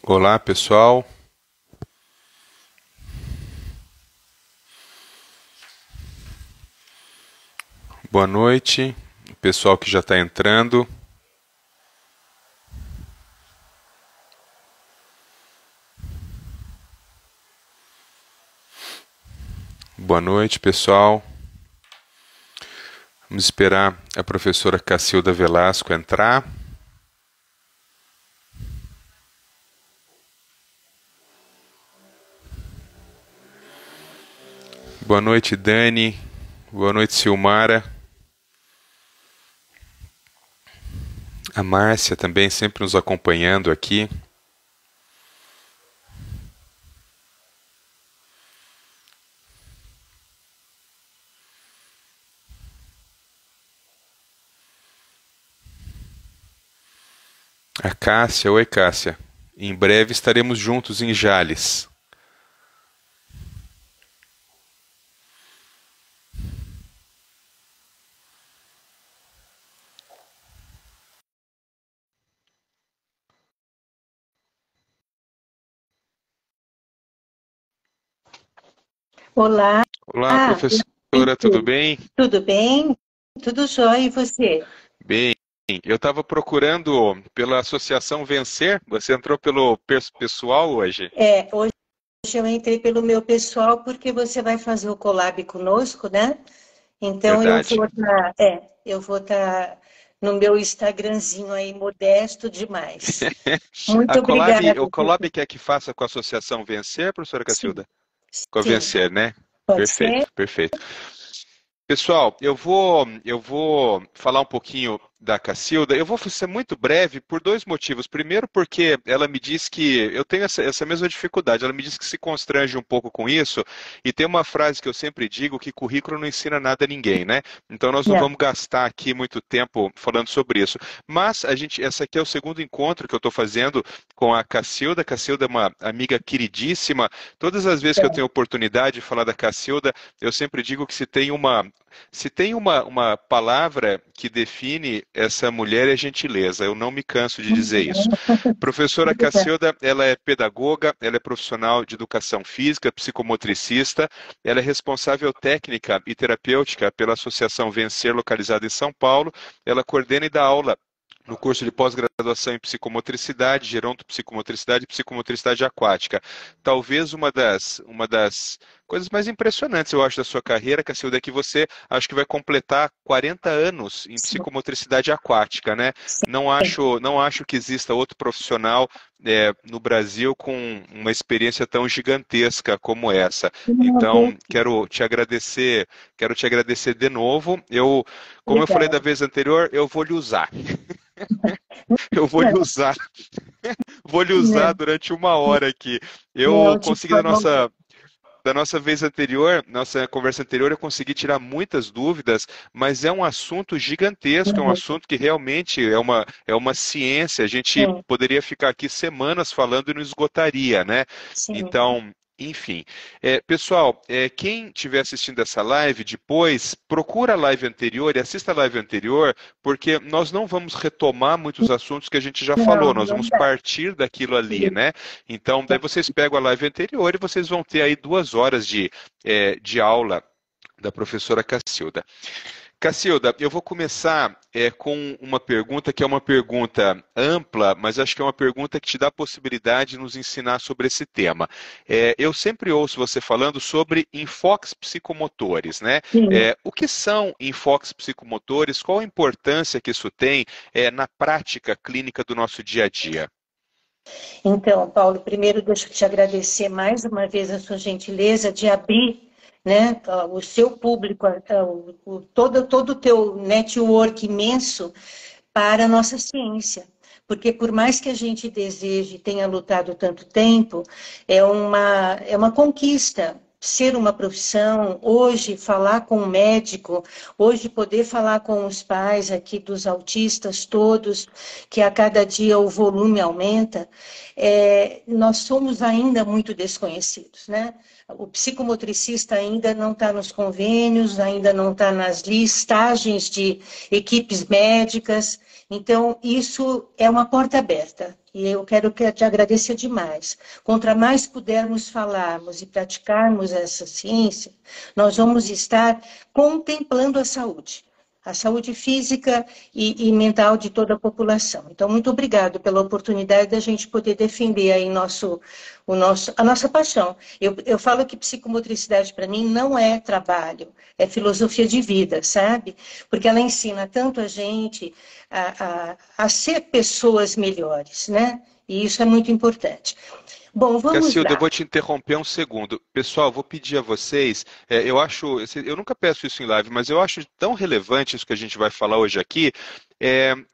Olá, pessoal. Boa noite. O pessoal que já está entrando. Boa noite, pessoal. Vamos esperar a professora Cacilda Velasco entrar. Boa noite, Dani. Boa noite, Silmara. A Márcia também sempre nos acompanhando aqui. A Cássia. Oi, Cássia. Em breve estaremos juntos em Jales. Olá, Olá, professora, tudo bem? tudo bem? Tudo jóia, e você? Bem, eu estava procurando pela Associação Vencer. Você entrou pelo pessoal hoje? Hoje eu entrei pelo meu pessoal porque você vai fazer o collab conosco, né? Então Verdade. eu vou estar no meu Instagramzinho aí, modesto demais. A Muito Colab, obrigada. o Colab quer que faça com a Associação Vencer, professora Sim, Cacilda? Com a sim, Vencer, né? pode ser? Perfeito, perfeito. Pessoal, eu vou falar um pouquinho da Cacilda. Eu vou ser muito breve por dois motivos. Primeiro, porque ela me diz que eu tenho essa mesma dificuldade. Ela me diz que se constrange um pouco com isso. E tem uma frase que eu sempre digo, que currículo não ensina nada a ninguém, né? Então nós não Não. vamos gastar aqui muito tempo falando sobre isso. Mas essa aqui é o segundo encontro que eu estou fazendo com a Cacilda. A Cacilda é uma amiga queridíssima. Todas as vezes que eu tenho oportunidade de falar da Cacilda, eu sempre digo que se tem uma palavra que define essa mulher é gentileza. Eu não me canso de dizer isso. Professora Cacilda, ela é pedagoga, ela é profissional de educação física, psicomotricista, ela é responsável técnica e terapêutica pela Associação Vencer, localizada em São Paulo. Ela coordena e dá aula no curso de pós-graduação em psicomotricidade, gerontopsicomotricidade e psicomotricidade aquática. Talvez uma das coisas mais impressionantes, eu acho, da sua carreira, Cacilda, é que você acho que vai completar 40 anos em Sim, psicomotricidade aquática, né? Não acho que exista outro profissional no Brasil com uma experiência tão gigantesca como essa. Então, quero te agradecer de novo. Como eu falei da obrigada. vez anterior, eu vou lhe usar. Eu vou lhe usar, vou lhe usar Não, durante uma hora aqui. Eu não, de consegui da forma alguma. nossa vez anterior, nossa conversa anterior, eu consegui tirar muitas dúvidas, mas é um assunto gigantesco, é um assunto que realmente é uma ciência. A gente Sim, poderia ficar aqui semanas falando e não esgotaria, né? sim. Então, enfim. Pessoal, quem estiver assistindo essa live depois, procura a live anterior e assista a live anterior, porque nós não vamos retomar muitos assuntos que a gente já falou, Não, nós não vamos dá. partir daquilo ali, né? Então, daí vocês pegam a live anterior e vocês vão ter aí 2 horas de aula da professora Cacilda. Cacilda, eu vou começar com uma pergunta que é uma pergunta ampla, mas acho que é uma pergunta que te dá a possibilidade de nos ensinar sobre esse tema. Eu sempre ouço você falando sobre enfoques psicomotores, né? Sim. O que são enfoques psicomotores? Qual a importância que isso tem na prática clínica do nosso dia a dia? Então, Paulo, primeiro deixa eu te agradecer mais uma vez a sua gentileza de abrir, né, o seu público, todo o teu network imenso para a nossa ciência. Porque por mais que a gente deseje e tenha lutado tanto tempo, é uma conquista ser uma profissão, hoje falar com um médico, hoje poder falar com os pais aqui dos autistas todos, que a cada dia o volume aumenta, nós somos ainda muito desconhecidos, né? O psicomotricista ainda não está nos convênios, ainda não está nas listagens de equipes médicas, então isso é uma porta aberta. e eu quero te agradecer demais. Quanto mais pudermos falarmos e praticarmos essa ciência, nós vamos estar contemplando a saúde física e mental de toda a população. Então, muito obrigado pela oportunidade da gente poder defender aí a nossa paixão. Eu falo que psicomotricidade, para mim, não é trabalho, é filosofia de vida, sabe? Porque ela ensina tanto a gente a ser pessoas melhores, né? E isso é muito importante. Bom, vamos Cacilda, eu lá. vou te interromper um segundo. Pessoal, vou pedir a vocês, eu nunca peço isso em live, mas eu acho tão relevante isso que a gente vai falar hoje aqui.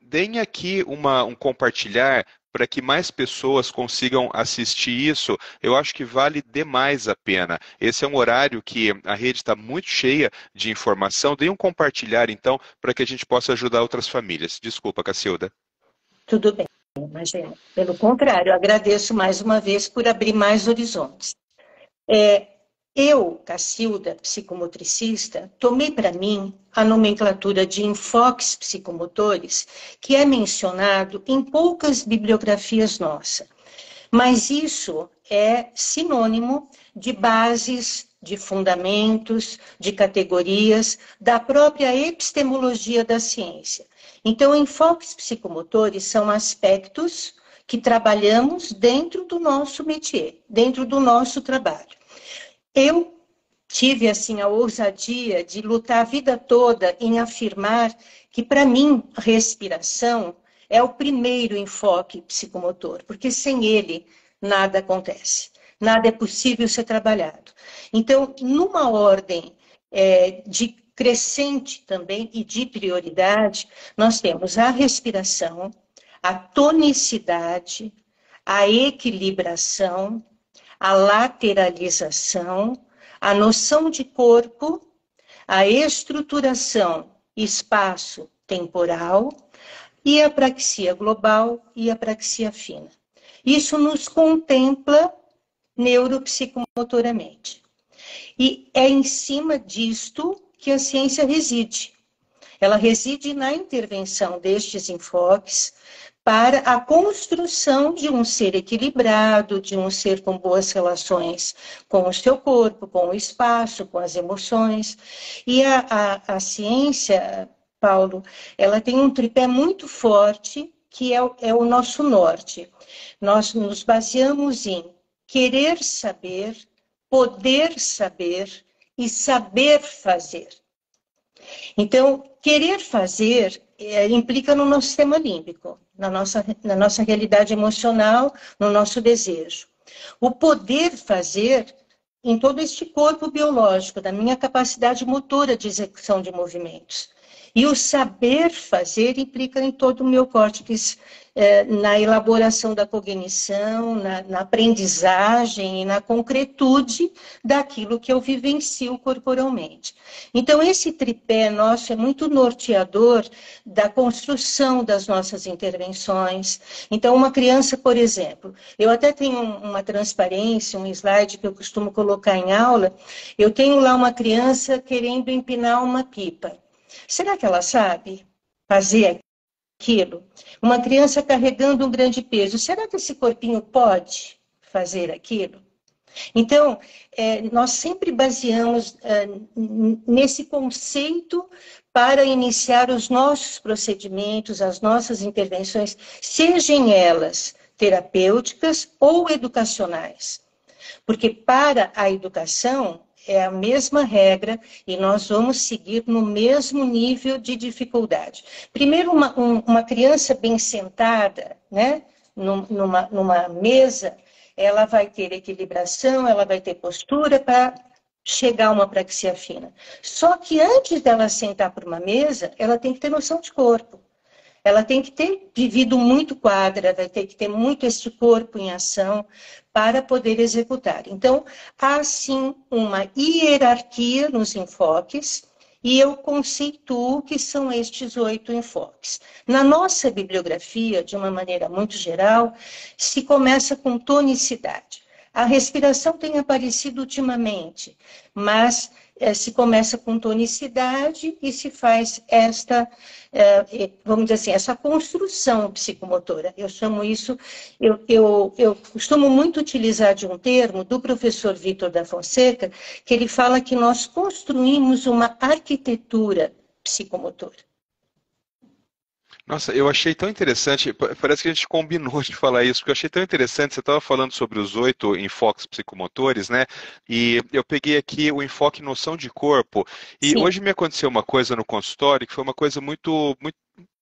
Deem aqui um compartilhar para que mais pessoas consigam assistir isso. Eu acho que vale demais a pena. Esse é um horário que a rede está muito cheia de informação. Deem um compartilhar, então, para que a gente possa ajudar outras famílias. Desculpa, Cacilda. Tudo bem, imagina. Pelo contrário, eu agradeço mais uma vez por abrir mais horizontes. Eu, Cacilda, psicomotricista, tomei para mim a nomenclatura de enfoques psicomotores, que é mencionado em poucas bibliografias nossas. Mas isso é sinônimo de bases, de fundamentos, de categorias da própria epistemologia da ciência. Então, enfoques psicomotores são aspectos que trabalhamos dentro do nosso métier, dentro do nosso trabalho. Eu tive, assim, a ousadia de lutar a vida toda em afirmar que, para mim, respiração é o primeiro enfoque psicomotor, porque sem ele nada acontece, nada é possível ser trabalhado. Então, numa ordem de crescente também e de prioridade, nós temos a respiração, a tonicidade, a equilibração, a lateralização, a noção de corpo, a estruturação espaço-temporal e a praxia global e a praxia fina. Isso nos contempla neuropsicomotoramente. E é em cima disto que a ciência reside. Ela reside na intervenção destes enfoques para a construção de um ser equilibrado, de um ser com boas relações com o seu corpo, com o espaço, com as emoções. E a ciência, Paulo, ela tem um tripé muito forte, que é o nosso norte. Nós nos baseamos em querer saber, poder saber e saber fazer. Então, querer fazer implica no nosso sistema límbico, na nossa realidade emocional, no nosso desejo. O poder fazer em todo este corpo biológico, da minha capacidade motora de execução de movimentos. E o saber fazer implica em todo o meu córtex, na elaboração da cognição, na aprendizagem e na concretude daquilo que eu vivencio corporalmente. Então, esse tripé nosso é muito norteador da construção das nossas intervenções. Então, uma criança, por exemplo, eu até tenho uma transparência, um slide que eu costumo colocar em aula, eu tenho lá uma criança querendo empinar uma pipa. Será que ela sabe fazer aquilo? Uma criança carregando um grande peso, será que esse corpinho pode fazer aquilo? Então, nós sempre baseamos nesse conceito para iniciar os nossos procedimentos, as nossas intervenções, sejam elas terapêuticas ou educacionais. Porque para a educação é a mesma regra e nós vamos seguir no mesmo nível de dificuldade. Primeiro, uma criança bem sentada, né, numa mesa, ela vai ter equilibração, ela vai ter postura para chegar a uma praxia fina. Só que antes dela sentar por uma mesa, ela tem que ter noção de corpo. Ela tem que ter vivido muito quadro, ela vai ter que ter muito este corpo em ação para poder executar. Então, há sim uma hierarquia nos enfoques e eu conceituo que são estes 8 enfoques. Na nossa bibliografia, de uma maneira muito geral, se começa com tonicidade. A respiração tem aparecido ultimamente, mas se começa com tonicidade e se faz esta, vamos dizer assim, essa construção psicomotora. Eu chamo isso, eu costumo muito utilizar de um termo do professor Vitor da Fonseca, que ele fala que nós construímos uma arquitetura psicomotora. Nossa, eu achei tão interessante, parece que a gente combinou de falar isso, porque eu achei tão interessante, você estava falando sobre os 8 enfoques psicomotores, né? E eu peguei aqui o enfoque noção de corpo, e Sim. hoje me aconteceu uma coisa no consultório que foi uma coisa muito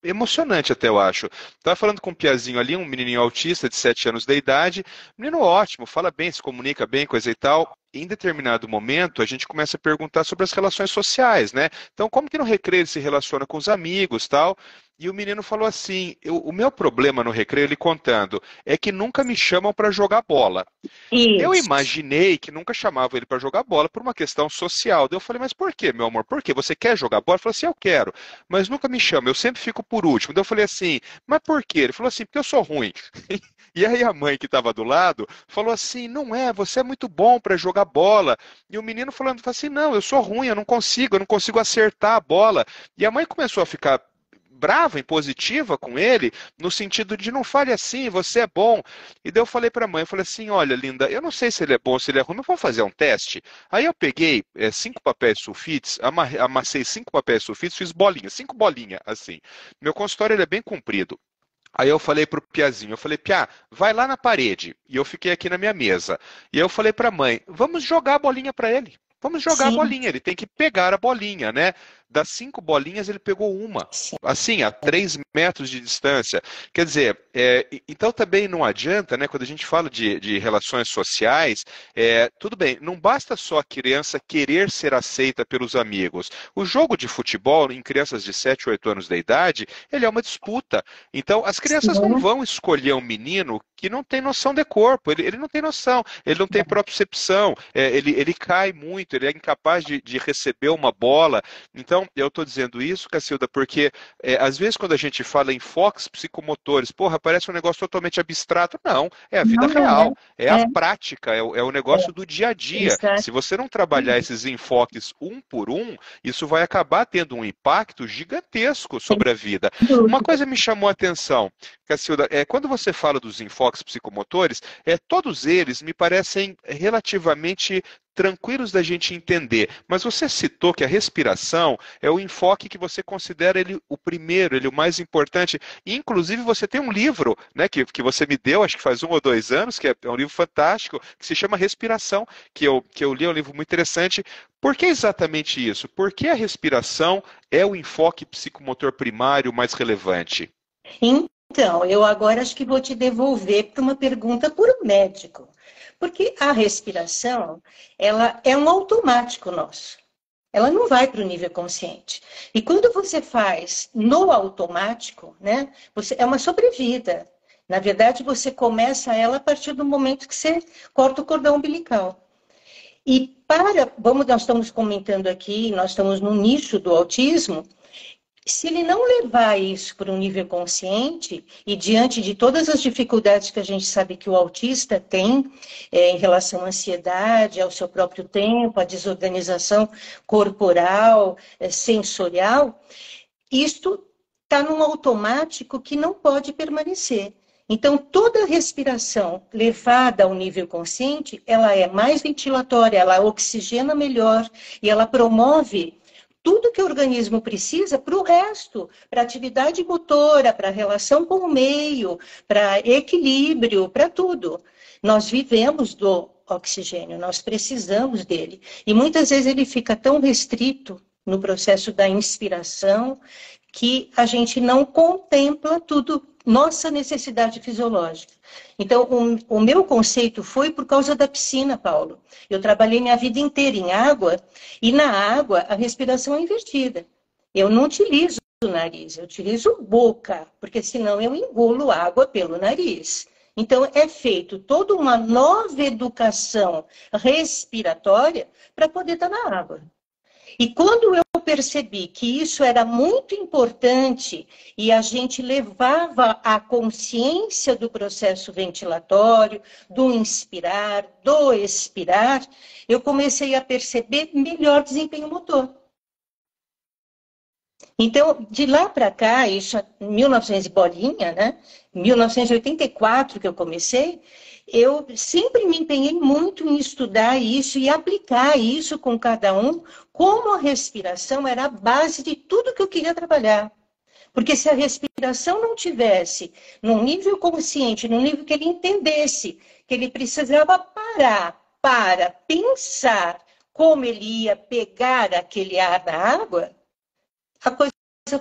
emocionante até, eu acho. Estava falando com um piazinho ali, um menininho autista de 7 anos de idade, menino ótimo, fala bem, se comunica bem, coisa e tal. Em determinado momento, a gente começa a perguntar sobre as relações sociais, né? Então, como que no recreio ele se relaciona com os amigos, tal? E o menino falou assim: o meu problema no recreio, ele contando, é que nunca me chamam para jogar bola. Eu Isso. imaginei que nunca chamavam ele para jogar bola por uma questão social. Daí eu falei, mas por quê, meu amor? Por quê? Você quer jogar bola? Ele falou assim, eu quero, mas nunca me chama, eu sempre fico por último. Daí eu falei assim, mas por quê? Ele falou assim, porque eu sou ruim. E aí a mãe que estava do lado falou assim, não é, você é muito bom para jogar bola. E o menino falando assim, não, eu sou ruim, eu não consigo acertar a bola. E a mãe começou a ficar brava, impositiva com ele, no sentido de não fale assim, você é bom. E daí eu falei para a mãe, eu falei assim, olha, linda, eu não sei se ele é bom ou se ele é ruim, mas vamos fazer um teste. Aí eu peguei 5 papéis sulfites, amassei 5 papéis sulfites, fiz bolinhas, 5 bolinhas, assim. Meu consultório ele é bem comprido. Aí eu falei pro Piazinho, eu falei, Piá, vai lá na parede. E eu fiquei aqui na minha mesa. E eu falei para a mãe, vamos jogar a bolinha para ele. Vamos jogar a Sim, bolinha, ele tem que pegar a bolinha, né? Das 5 bolinhas, ele pegou uma. sim. Assim, a 3 metros de distância. Quer dizer, então também não adianta, né? Quando a gente fala de relações sociais, tudo bem, não basta só a criança querer ser aceita pelos amigos. O jogo de futebol, em crianças de 7, 8 anos de idade, ele é uma disputa. Então, as crianças não Sim. vão escolher um menino que não tem noção de corpo, ele não tem noção, ele não tem propriocepção, ele cai muito, ele é incapaz de receber uma bola. Então, eu estou dizendo isso, Cacilda, porque às vezes quando a gente fala em enfoques psicomotores, porra, parece um negócio totalmente abstrato. Não, é a vida Não, não é. real, é a É, prática, é o é, negócio do dia a dia. exato. Se você não trabalhar esses enfoques um por um, isso vai acabar tendo um impacto gigantesco Sem sobre a vida. Uma dúvida. coisa me chamou a atenção, Cacilda, quando você fala dos enfoques psicomotores, todos eles me parecem relativamente tranquilos da gente entender, mas você citou que a respiração é o enfoque que você considera ele o primeiro, ele o mais importante, e inclusive você tem um livro, né, que você me deu, acho que faz 1 ou 2 anos, que é um livro fantástico, que se chama Respiração, que eu li, é um livro muito interessante. Por que exatamente isso? Por que a respiração é o enfoque psicomotor primário mais relevante? Então, eu agora acho que vou te devolver para uma pergunta por um médico. Porque a respiração, ela é um automático nosso. Ela não vai para o nível consciente. E quando você faz no automático, né, é uma sobrevida. Na verdade, você começa ela a partir do momento que você corta o cordão umbilical. E nós estamos comentando aqui, nós estamos no nicho do autismo, se ele não levar isso para um nível consciente, e diante de todas as dificuldades que a gente sabe que o autista tem em relação à ansiedade, ao seu próprio tempo, à desorganização corporal, sensorial, isto está num automático que não pode permanecer. Então, toda respiração levada ao nível consciente, ela é mais ventilatória, ela oxigena melhor e ela promove tudo que o organismo precisa para o resto, para atividade motora, para relação com o meio, para equilíbrio, para tudo. Nós vivemos do oxigênio, nós precisamos dele. E muitas vezes ele fica tão restrito no processo da inspiração que a gente não contempla tudo, nossa necessidade fisiológica. Então, o meu conceito foi por causa da piscina, Paulo. Eu trabalhei minha vida inteira em água, e na água a respiração é invertida. Eu não utilizo o nariz, eu utilizo boca, porque senão eu engulo água pelo nariz. Então, é feito toda uma nova educação respiratória para poder estar na água. E quando eu percebi que isso era muito importante e a gente levava a consciência do processo ventilatório, do inspirar, do expirar, eu comecei a perceber melhor desempenho motor. Então, de lá para cá, isso em 1900 e bolinha, né? 1984 que eu comecei, eu sempre me empenhei muito em estudar isso e aplicar isso com cada um, como a respiração era a base de tudo que eu queria trabalhar. Porque se a respiração não tivesse num nível consciente, num nível que ele entendesse que ele precisava parar para pensar como ele ia pegar aquele ar na água, a coisa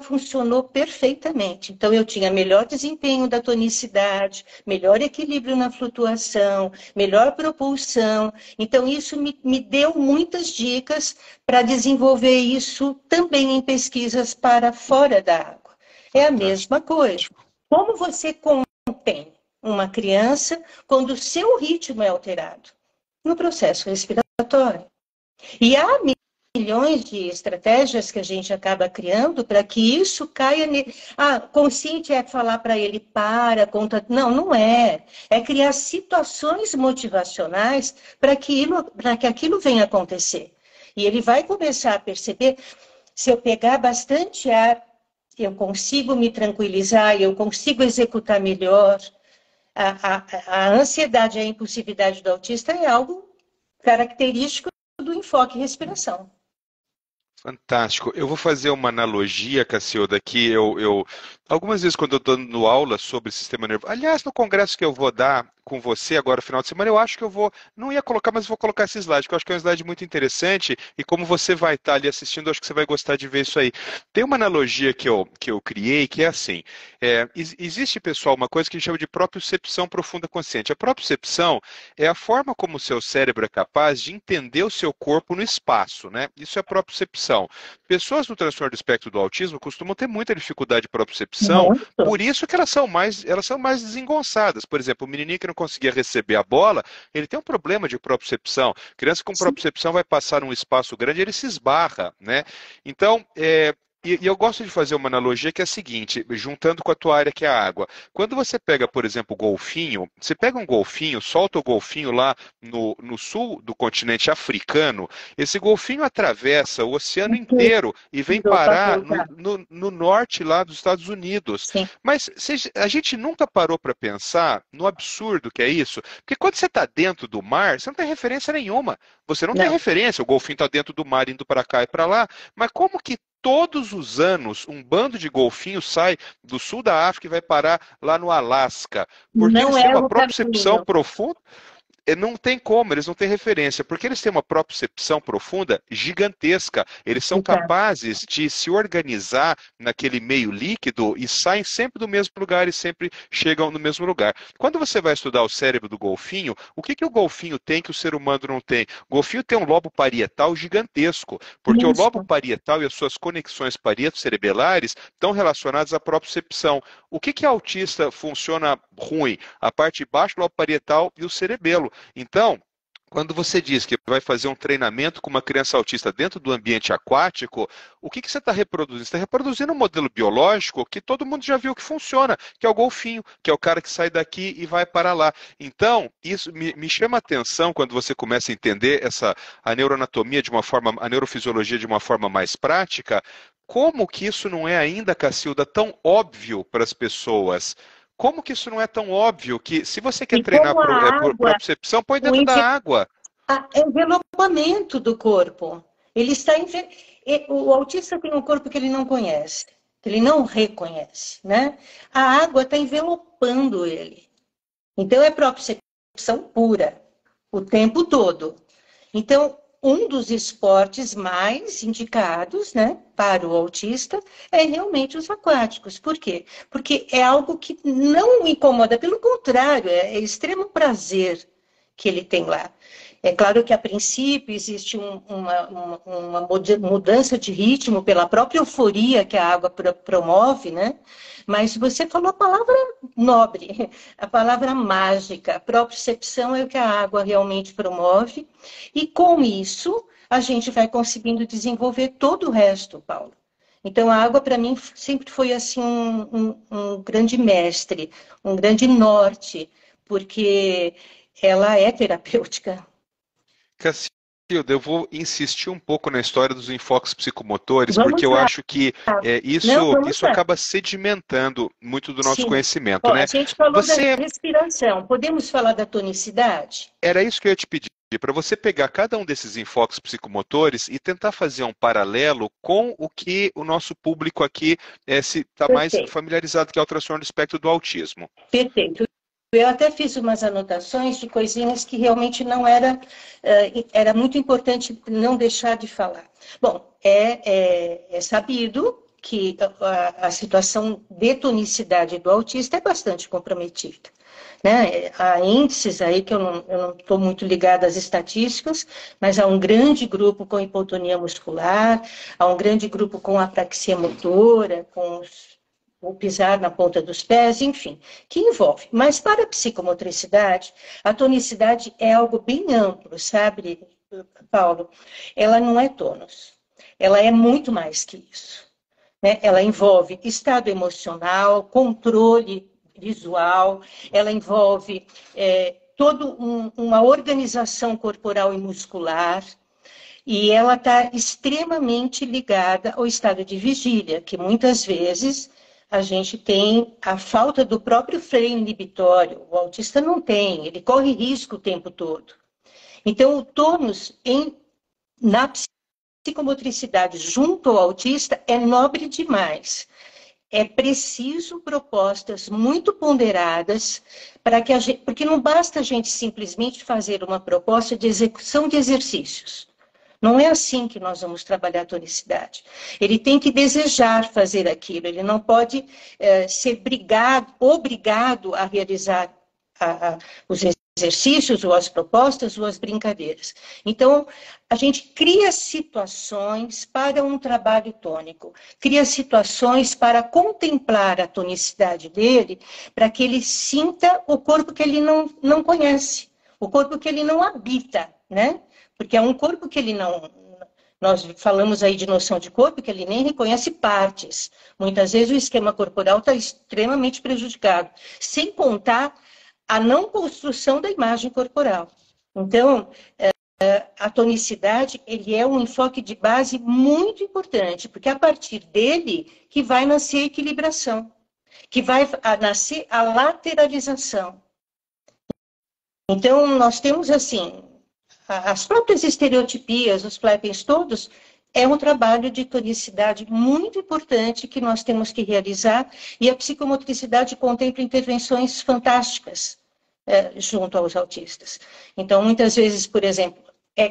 funcionou perfeitamente. Então, eu tinha melhor desempenho da tonicidade, melhor equilíbrio na flutuação, melhor propulsão. Então, isso me deu muitas dicas para desenvolver isso também em pesquisas para fora da água. É a mesma coisa. Como você contém uma criança quando o seu ritmo é alterado? No processo respiratório. E há milhões de estratégias que a gente acaba criando para que isso caia nele. Ah, consciente é falar para ele para, conta. Não, não é. É criar situações motivacionais para que aquilo venha acontecer. E ele vai começar a perceber, se eu pegar bastante ar, eu consigo me tranquilizar, eu consigo executar melhor. A ansiedade e a impulsividade do autista é algo característico do enfoque respiração. Fantástico. Eu vou fazer uma analogia, Cacilda, que algumas vezes quando eu estou dando aula sobre sistema nervoso, aliás, no congresso que eu vou dar com você agora no final de semana, eu acho que eu vou, não ia colocar, mas vou colocar esse slide, que eu acho que é um slide muito interessante, e como você vai estar ali assistindo, eu acho que você vai gostar de ver isso aí. Tem uma analogia que eu criei, que é assim, existe, pessoal, uma coisa que a gente chama de propriocepção profunda consciente. A propriocepção é a forma como o seu cérebro é capaz de entender o seu corpo no espaço, né? Isso é propriocepção. Pessoas no transtorno do espectro do autismo costumam ter muita dificuldade de propriocepção, por isso que elas são mais desengonçadas. Por exemplo, o menininho que não conseguia receber a bola, ele tem um problema de propriocepção. Criança com propriocepção vai passar num espaço grande, ele se esbarra, né? Então, e eu gosto de fazer uma analogia que é a seguinte, juntando com a tua área que é a água. Quando você pega, por exemplo, o golfinho, você pega um golfinho, solta o golfinho lá no sul do continente africano, esse golfinho atravessa o oceano inteiro e vem parar no norte lá dos Estados Unidos. Sim. Mas a gente nunca parou para pensar no absurdo que é isso, porque quando você está dentro do mar, você não tem referência nenhuma. Você não tem referência, o golfinho está dentro do mar, indo para cá e para lá, mas como que todos os anos, um bando de golfinhos sai do sul da África e vai parar lá no Alasca? Porque eles têm uma propriocepção profunda. Não tem como, eles não têm referência, porque eles têm uma propriocepção profunda gigantesca. Eles são capazes de se organizar naquele meio líquido e saem sempre do mesmo lugar e sempre chegam no mesmo lugar. Quando você vai estudar o cérebro do golfinho, o que o golfinho tem que o ser humano não tem? O golfinho tem um lobo parietal gigantesco, porque o lobo parietal e as suas conexões parieto-cerebelares estão relacionadas à propriocepção. O que autista funciona ruim? A parte de baixo do lobo parietal e o cerebelo. Então, quando você diz que vai fazer um treinamento com uma criança autista dentro do ambiente aquático, o que você está reproduzindo? Você está reproduzindo um modelo biológico que todo mundo já viu que funciona, que é o golfinho, que é o cara que sai daqui e vai para lá. Então, isso me chama a atenção quando você começa a entender a neuroanatomia de uma forma, a neurofisiologia de uma forma mais prática, como que isso não é ainda, Cacilda, tão óbvio para as pessoas? Como que isso não é tão óbvio que se você quer treinar por propriocepção, põe dentro da água? Envelopamento do corpo. Ele está o autista tem um corpo que ele não conhece, que ele não reconhece, né? A água está envelopando ele. Então é propriocepção pura, o tempo todo. Então, um dos esportes mais indicados, né, para o autista é realmente os aquáticos. Por quê? Porque é algo que não o incomoda, pelo contrário, é extremo prazer que ele tem lá. É claro que, a princípio, existe uma mudança de ritmo pela própria euforia que a água promove, né? Mas você falou a palavra nobre, a palavra mágica. A propriocepção é o que a água realmente promove. E, com isso, a gente vai conseguindo desenvolver todo o resto, Paulo. Então, a água, para mim, sempre foi assim um grande mestre, um grande norte, porque ela é terapêutica. Cacilda, eu vou insistir um pouco na história dos enfoques psicomotores, porque Vamos eu lá. acho que Não, vamos isso lá. acaba sedimentando muito do nosso Sim. conhecimento, Ó, a né? gente falou da Você, respiração. Podemos falar da tonicidade? era isso que eu ia te pedir, para você pegar cada um desses enfoques psicomotores e tentar fazer um paralelo com o que o nosso público aqui se está mais Perfeito, familiarizado, que é o transtorno do espectro do autismo. perfeito. Eu até fiz umas anotações de coisinhas que realmente não era muito importante não deixar de falar. Bom, é sabido que a situação de tonicidade do autista é bastante comprometida. Né? Há índices aí que eu não estou muito ligada às estatísticas, mas há um grande grupo com hipotonia muscular, há um grande grupo com apraxia motora, com o pisar na ponta dos pés, enfim, que envolve. Mas para a psicomotricidade, a tonicidade é algo bem amplo, sabe, Paulo? Ela não é tônus, ela é muito mais que isso. Né? Ela envolve estado emocional, controle visual, ela envolve toda uma organização corporal e muscular, e ela está extremamente ligada ao estado de vigília, que muitas vezes a gente tem a falta do próprio freio inibitório. O autista não tem, ele corre risco o tempo todo. Então, o tônus na psicomotricidade junto ao autista é nobre demais. É preciso propostas muito ponderadas para que a gente, porque não basta a gente simplesmente fazer uma proposta de execução de exercícios. Não é assim que nós vamos trabalhar a tonicidade. Ele tem que desejar fazer aquilo, ele não pode ser obrigado a realizar os exercícios, ou as propostas, ou as brincadeiras. Então, a gente cria situações para um trabalho tônico, cria situações para contemplar a tonicidade dele, para que ele sinta o corpo que ele não conhece, o corpo que ele não habita, né? Porque é um corpo que ele não... Nós falamos aí de noção de corpo, que ele nem reconhece partes. Muitas vezes o esquema corporal está extremamente prejudicado, sem contar a não construção da imagem corporal. Então, a tonicidade, ele é um enfoque de base muito importante, porque é a partir dele que vai nascer a equilibração, que vai nascer a lateralização. Então, nós temos, assim, as próprias estereotipias, os flappings todos, é um trabalho de tonicidade muito importante que nós temos que realizar, e a psicomotricidade contempla intervenções fantásticas junto aos autistas. Então, muitas vezes, por exemplo,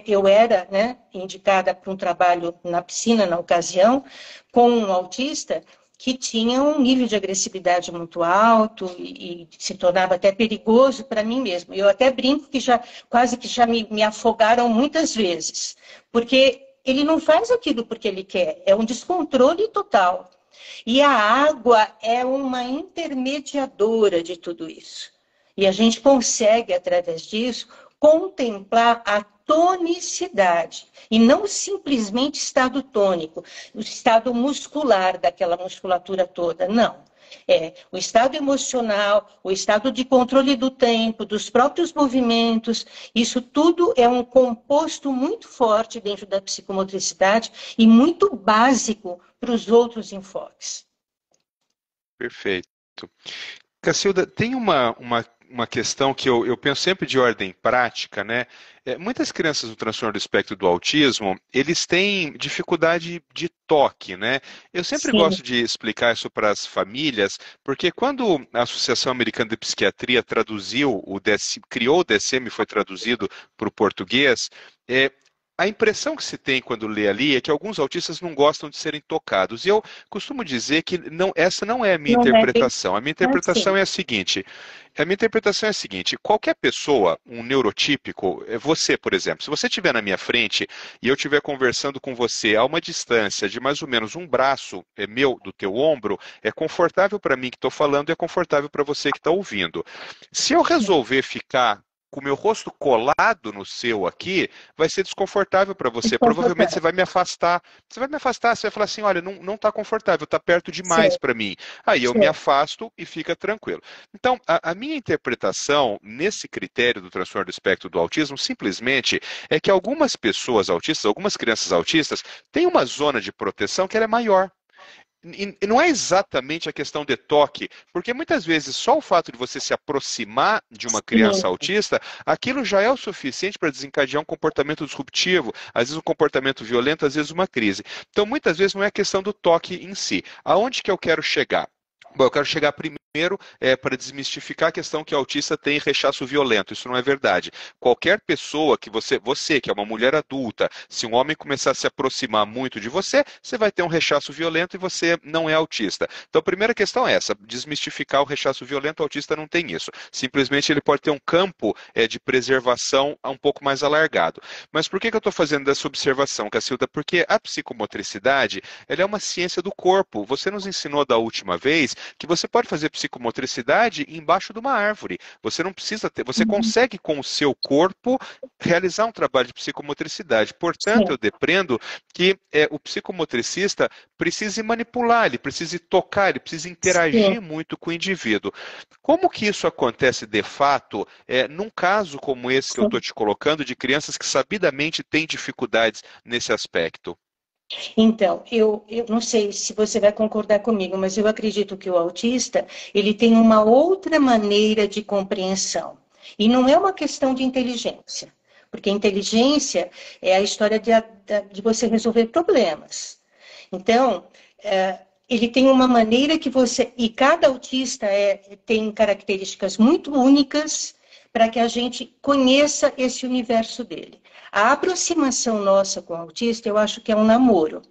eu era indicada para um trabalho na piscina, na ocasião, com um autista que tinha um nível de agressividade muito alto e se tornava até perigoso para mim mesmo. Eu até brinco que quase que já me afogaram muitas vezes, porque ele não faz aquilo porque ele quer, é um descontrole total. E a água é uma intermediadora de tudo isso. E a gente consegue, através disso, contemplar a tonicidade, e não simplesmente estado tônico, o estado muscular daquela musculatura toda, não. É o estado emocional, o estado de controle do tempo, dos próprios movimentos, isso tudo é um composto muito forte dentro da psicomotricidade e muito básico para os outros enfoques. Perfeito. Cacilda, tem uma questão que eu penso sempre de ordem prática, né? Muitas crianças do transtorno do espectro do autismo, eles têm dificuldade de toque, né? Eu sempre Sim, gosto de explicar isso para as famílias, porque quando a Associação Americana de Psiquiatria criou o DSM, foi traduzido para o português, a impressão que se tem quando lê ali é que alguns autistas não gostam de serem tocados. E eu costumo dizer que essa não é a minha não é bem interpretação. assim. A minha interpretação é a seguinte: qualquer pessoa, um neurotípico, você, por exemplo, se você estiver na minha frente e eu estiver conversando com você a uma distância de mais ou menos um braço meu do teu ombro, é confortável para mim que estou falando e é confortável para você que está ouvindo. Se eu resolver ficar com o meu rosto colado no seu aqui, vai ser desconfortável para você. Provavelmente você vai me afastar. Você vai me afastar, você vai falar assim, olha, não está confortável, está perto demais para mim. Aí eu me afasto e fica tranquilo. Então, a minha interpretação nesse critério do transtorno do espectro do autismo, simplesmente, é que algumas pessoas autistas, algumas crianças autistas, têm uma zona de proteção que ela é maior. E não é exatamente a questão de toque, porque muitas vezes só o fato de você se aproximar de uma criança autista, aquilo já é o suficiente para desencadear um comportamento disruptivo, às vezes um comportamento violento, às vezes uma crise. Então, muitas vezes não é a questão do toque em si. Aonde que eu quero chegar? Bom, eu quero chegar primeiro para desmistificar a questão que o autista tem rechaço violento. Isso não é verdade. Qualquer pessoa que você que é uma mulher adulta, se um homem começar a se aproximar muito de você, você vai ter um rechaço violento e você não é autista. Então, a primeira questão é essa, desmistificar o rechaço violento. O autista não tem isso. Simplesmente ele pode ter um campo de preservação um pouco mais alargado. Mas por que eu estou fazendo essa observação, Cacilda? Porque a psicomotricidade, ela é uma ciência do corpo. Você nos ensinou da última vez que você pode fazer psicomotricidade embaixo de uma árvore. Você não precisa ter, você consegue com o seu corpo realizar um trabalho de psicomotricidade. Portanto, eu depreendo que o psicomotricista precise manipular, ele precisa tocar, ele precisa interagir muito com o indivíduo. Como que isso acontece de fato num caso como esse que eu estou te colocando, de crianças que sabidamente têm dificuldades nesse aspecto? Então, eu não sei se você vai concordar comigo, mas eu acredito que o autista, ele tem uma outra maneira de compreensão. E não é uma questão de inteligência, porque inteligência é a história de você resolver problemas. Então, ele tem uma maneira que você... E cada autista tem características muito únicas para que a gente conheça esse universo dele. A aproximação nossa com o autista, eu acho que é um namoro.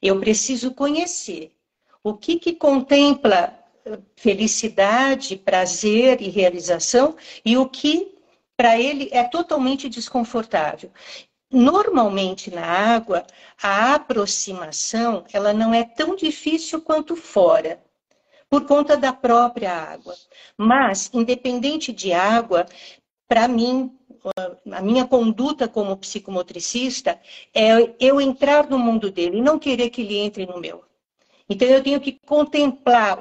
Eu preciso conhecer o que contempla felicidade, prazer e realização e o que para ele é totalmente desconfortável. Normalmente na água, a aproximação ela não é tão difícil quanto fora, por conta da própria água. Mas, independente de água, para mim, a minha conduta como psicomotricista é eu entrar no mundo dele e não querer que ele entre no meu. Então, eu tenho que contemplar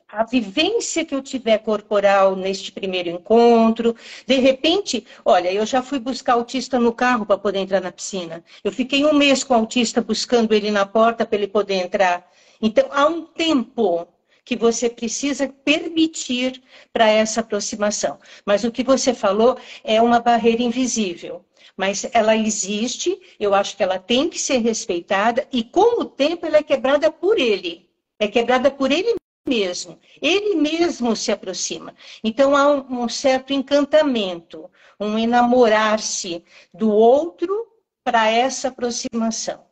a vivência que eu tiver corporal neste primeiro encontro. De repente, olha, eu já fui buscar autista no carro para poder entrar na piscina. Eu fiquei 1 mês com o autista buscando ele na porta para ele poder entrar. Então, há um tempo que você precisa permitir para essa aproximação. Mas o que você falou é uma barreira invisível. Mas ela existe, eu acho que ela tem que ser respeitada, e com o tempo ela é quebrada por ele. É quebrada por ele mesmo. Ele mesmo se aproxima. Então há um certo encantamento, um enamorar-se do outro para essa aproximação.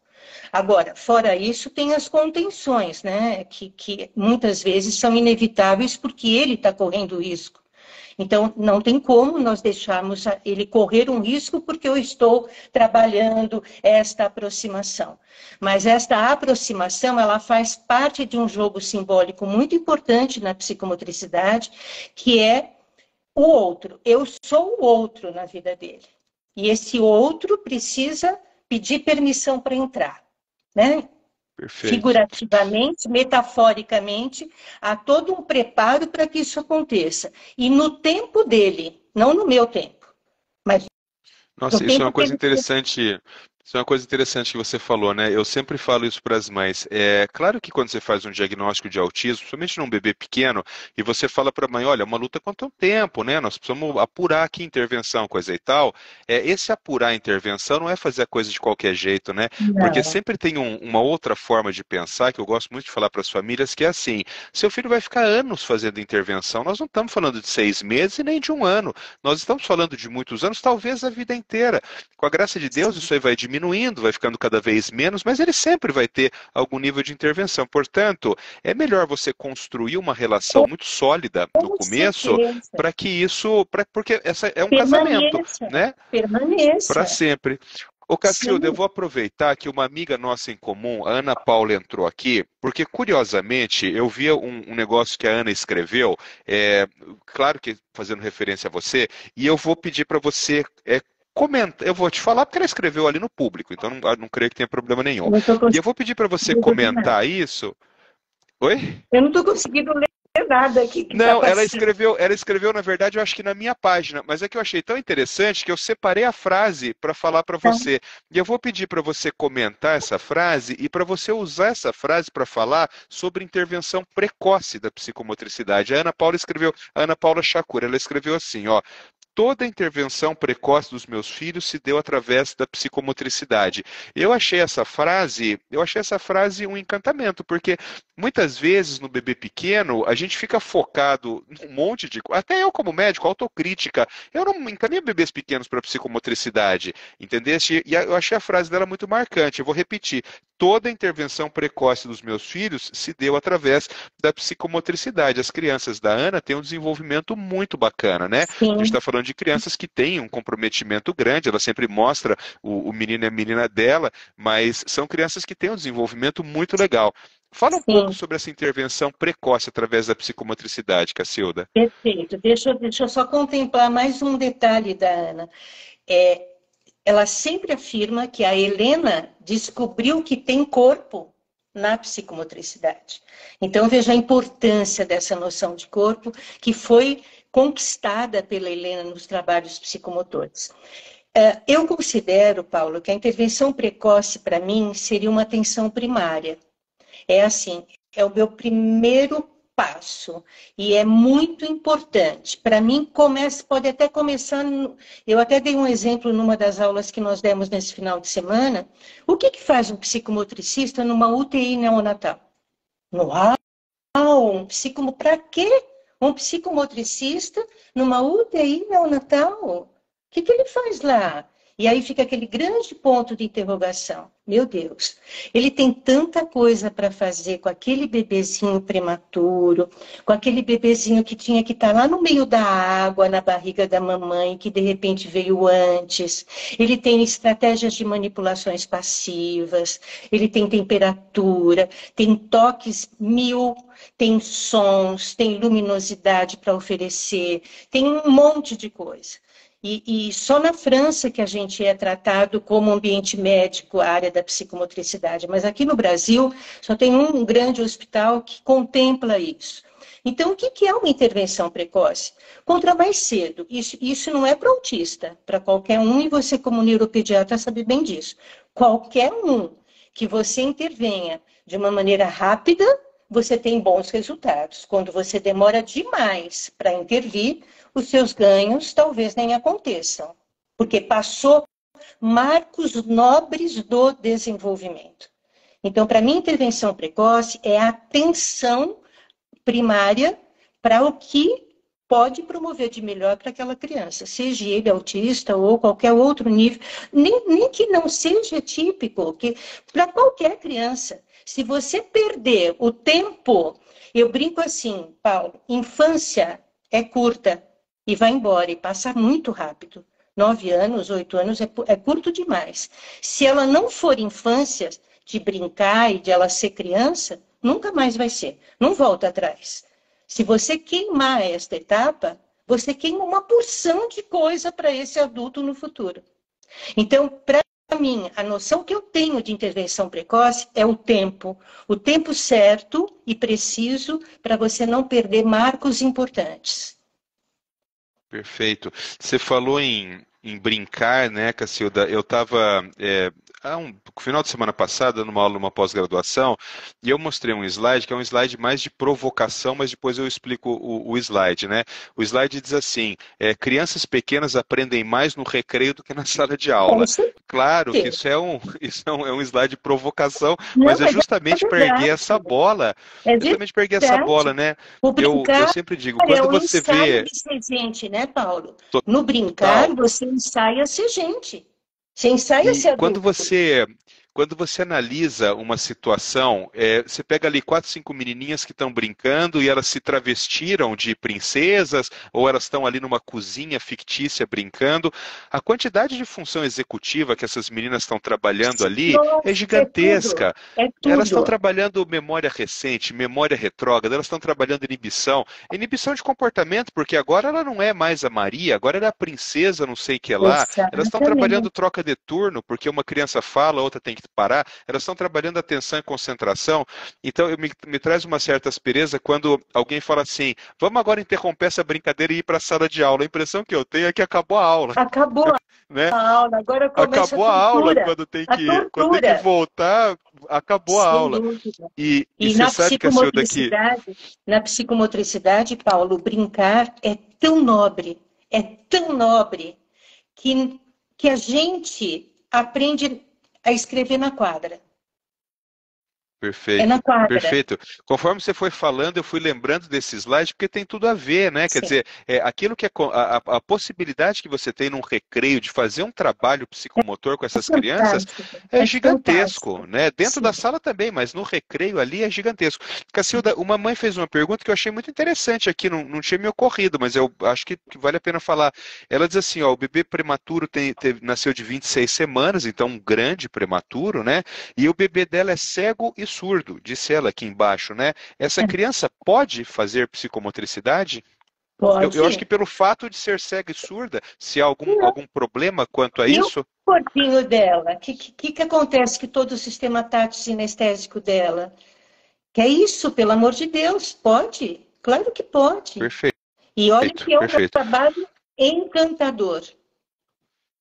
Agora, fora isso, tem as contenções, né? Que muitas vezes são inevitáveis porque ele está correndo risco. Então, não tem como nós deixarmos ele correr um risco porque eu estou trabalhando esta aproximação. Mas esta aproximação, ela faz parte de um jogo simbólico muito importante na psicomotricidade, que é o outro. Eu sou o outro na vida dele. E esse outro precisa pedir permissão para entrar, né? Perfeito. Figurativamente, metaforicamente, há todo um preparo para que isso aconteça. E no tempo dele, não no meu tempo. Mas nossa, isso é uma coisa interessante. Isso é uma coisa interessante que você falou, né? Eu sempre falo isso para as mães. É claro que quando você faz um diagnóstico de autismo, principalmente num bebê pequeno, e você fala para a mãe, olha, é uma luta contra o tempo, né? Nós precisamos apurar aqui intervenção, coisa e tal. Esse apurar a intervenção não é fazer a coisa de qualquer jeito, né? Porque sempre tem uma outra forma de pensar, que eu gosto muito de falar para as famílias, que é assim, seu filho vai ficar anos fazendo intervenção. Nós não estamos falando de 6 meses e nem de 1 ano. Nós estamos falando de muitos anos, talvez a vida inteira. Com a graça de Deus, isso aí vai diminuindo, vai ficando cada vez menos, mas ele sempre vai ter algum nível de intervenção. Portanto, é melhor você construir uma relação muito sólida no começo, para que isso, porque essa é um casamento, né? Permaneça. Para sempre. Ô, Cacilda, eu Sim, vou aproveitar que uma amiga nossa em comum, a Ana Paula, entrou aqui, porque curiosamente eu via um negócio que a Ana escreveu, claro que fazendo referência a você, e eu vou pedir para você comentar. Eu vou te falar porque ela escreveu ali no público, então não creio que tenha problema nenhum. não estou E eu vou pedir para você conseguindo ver nada. comentar isso. Oi? Eu não estou conseguindo ler nada aqui que está Não, passando. ela escreveu, na verdade, eu acho que na minha página, mas é que eu achei tão interessante que eu separei a frase para falar para Tá? você. E eu vou pedir para você comentar essa frase e para você usar essa frase para falar sobre intervenção precoce da psicomotricidade. A Ana Paula Chacura, ela escreveu assim, ó: toda a intervenção precoce dos meus filhos se deu através da psicomotricidade. Eu achei essa frase um encantamento, porque muitas vezes no bebê pequeno a gente fica focado num monte de coisa. Até eu como médico, autocrítica, eu não encaminho bebês pequenos para psicomotricidade, entendeste? E eu achei a frase dela muito marcante. Eu vou repetir: toda a intervenção precoce dos meus filhos se deu através da psicomotricidade. As crianças da Ana têm um desenvolvimento muito bacana, né? A gente Sim, está falando de crianças que têm um comprometimento grande, ela sempre mostra o menino e a menina dela, mas são crianças que têm um desenvolvimento muito legal. Fala um pouco sim, sobre essa intervenção precoce através da psicomotricidade, Cacilda. perfeito. Deixa eu só contemplar mais um detalhe da Ana. É, ela sempre afirma que a Helena descobriu que tem corpo na psicomotricidade. Então, veja a importância dessa noção de corpo que foi conquistada pela Helena nos trabalhos psicomotores. Eu considero, Paulo, que a intervenção precoce, para mim, seria uma atenção primária. É assim, é o meu primeiro passo e é muito importante. Para mim, pode até começar. Eu até dei um exemplo numa das aulas que nós demos nesse final de semana. O que faz um psicomotricista numa UTI neonatal? Uau, para quê? Um psicomotricista numa UTI neonatal? O que ele faz lá? E aí fica aquele grande ponto de interrogação. Meu Deus, ele tem tanta coisa para fazer com aquele bebezinho prematuro, com aquele bebezinho que tinha que estar lá no meio da água, na barriga da mamãe, que de repente veio antes. Ele tem estratégias de manipulações passivas, ele tem temperatura, tem toques mil, tem sons, tem luminosidade para oferecer, tem um monte de coisa. E só na França que a gente é tratado como ambiente médico, a área da psicomotricidade, mas aqui no Brasil só tem um grande hospital que contempla isso. Então, o que é uma intervenção precoce? Contra mais cedo. Isso não é para autista, para qualquer um, e você, como neuropediatra, sabe bem disso. Qualquer um que você intervenha de uma maneira rápida, você tem bons resultados. Quando você demora demais para intervir, os seus ganhos talvez nem aconteçam, porque passou marcos nobres do desenvolvimento. Então, para mim, intervenção precoce é a atenção primária para o que pode promover de melhor para aquela criança, seja ele autista ou qualquer outro nível, nem que não seja típico, que para qualquer criança, se você perder o tempo, eu brinco assim, Paulo, infância é curta e vai embora e passa muito rápido. 9 anos, 8 anos é curto demais. Se ela não for infância de brincar e de ela ser criança, nunca mais vai ser. Não volta atrás. Se você queimar esta etapa, você queima uma porção de coisa para esse adulto no futuro. Então, para mim, a noção que eu tenho de intervenção precoce é o tempo certo e preciso para você não perder marcos importantes. Perfeito. Você falou em brincar, né, Cacilda? Eu estava no final de semana passada, numa aula, numa pós-graduação, e eu mostrei um slide que é um slide mais de provocação, mas depois eu explico o slide, né? O slide diz assim: crianças pequenas aprendem mais no recreio do que na sala de Com aula. Claro que certeza. isso é um slide de provocação, Não, mas é mas é justamente para erguer verdade. essa bola, É justamente para erguer essa bola, verdade. né? O Eu brincar sempre digo, é quando o você ensaio vê de ser gente, né, Paulo? No brincar, total. você ensaia ser gente. Você ensaia E ser adulto. quando você analisa uma situação, você pega ali 4, 5 menininhas que estão brincando e elas se travestiram de princesas, ou elas estão ali numa cozinha fictícia brincando. A quantidade de função executiva que essas meninas estão trabalhando ali é Nossa, é tudo. gigantesca. É Elas estão tudo. trabalhando memória recente, memória retrógrada, elas estão trabalhando inibição. Inibição de comportamento, porque agora ela não é mais a Maria, agora ela é a princesa, não sei o que lá. Elas estão trabalhando Exatamente. troca de turno, porque uma criança fala, a outra tem que parar. Elas estão trabalhando atenção e concentração. Então, me traz uma certa aspereza quando alguém fala assim, vamos agora interromper essa brincadeira e ir para a sala de aula. A impressão que eu tenho é que acabou a aula, Acabou né? a aula, agora começa a Acabou a aula tortura. quando A quando tem que tortura, voltar, acabou a sem aula. dúvida. E E você sabe que a senhora daqui. na psicomotricidade, Paulo, brincar é tão nobre, que, que a gente aprende a escrever na quadra. É na Perfeito, quadra, perfeito. Conforme você foi falando, eu fui lembrando desse slide, porque tem tudo a ver, né? Quer sim. dizer, aquilo que a possibilidade que você tem num recreio de fazer um trabalho psicomotor com É essas crianças fantástico, é é gigantesco, fantástico. né? Dentro da Sim. sala também, mas no recreio ali é gigantesco. Cacilda, uma mãe fez uma pergunta que eu achei muito interessante aqui, não tinha me ocorrido, mas eu acho que vale a pena falar. Ela diz assim, ó, o bebê prematuro nasceu de 26 semanas, então um grande prematuro, né? E o bebê dela é cego e surdo, disse ela aqui embaixo, né? Essa É, criança pode fazer psicomotricidade? Eu acho que pode. pelo fato de ser cega e surda, se há Não. algum problema quanto a E o isso, corpinho dela? O que acontece que todo o sistema tátil sinestésico dela? Que é isso, pelo amor de Deus, pode? Claro que pode. perfeito, E olha que é um perfeito. trabalho encantador.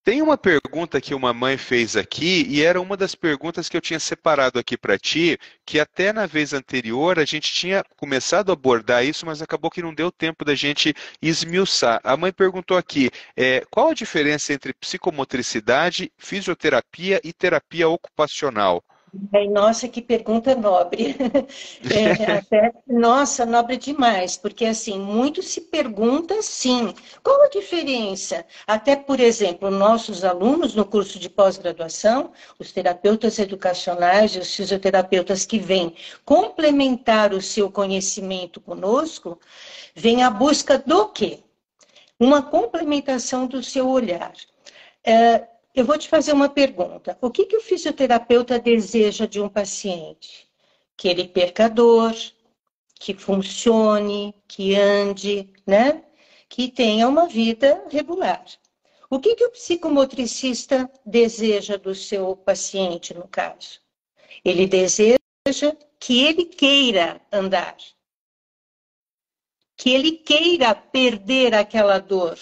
Tem uma pergunta que uma mãe fez aqui, e era uma das perguntas que eu tinha separado aqui para ti, que até na vez anterior a gente tinha começado a abordar isso, mas acabou que não deu tempo da gente esmiuçar. A mãe perguntou aqui, qual a diferença entre psicomotricidade, fisioterapia e terapia ocupacional? Nossa, que pergunta nobre. Nossa, nobre demais, porque assim, muito se pergunta sim, qual a diferença? Até, por exemplo, nossos alunos no curso de pós-graduação, os terapeutas educacionais e os fisioterapeutas que vêm complementar o seu conhecimento conosco, vêm à busca do quê? Uma complementação do seu olhar. Eu vou te fazer uma pergunta. O que o fisioterapeuta deseja de um paciente? Que ele perca a dor, que funcione, que ande, né? Que tenha uma vida regular. O que o psicomotricista deseja do seu paciente, no caso? Ele deseja que ele queira andar, que ele queira perder aquela dor.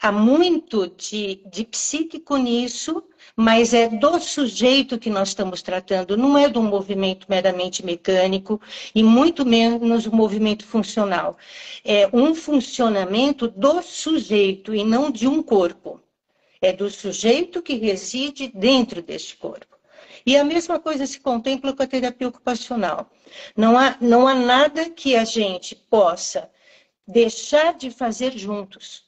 Há muito de psíquico nisso, mas é do sujeito que nós estamos tratando, não é de um movimento meramente mecânico e muito menos um movimento funcional. É um funcionamento do sujeito e não de um corpo. É do sujeito que reside dentro deste corpo. E a mesma coisa se contempla com a terapia ocupacional. Não há nada que a gente possa deixar de fazer juntos.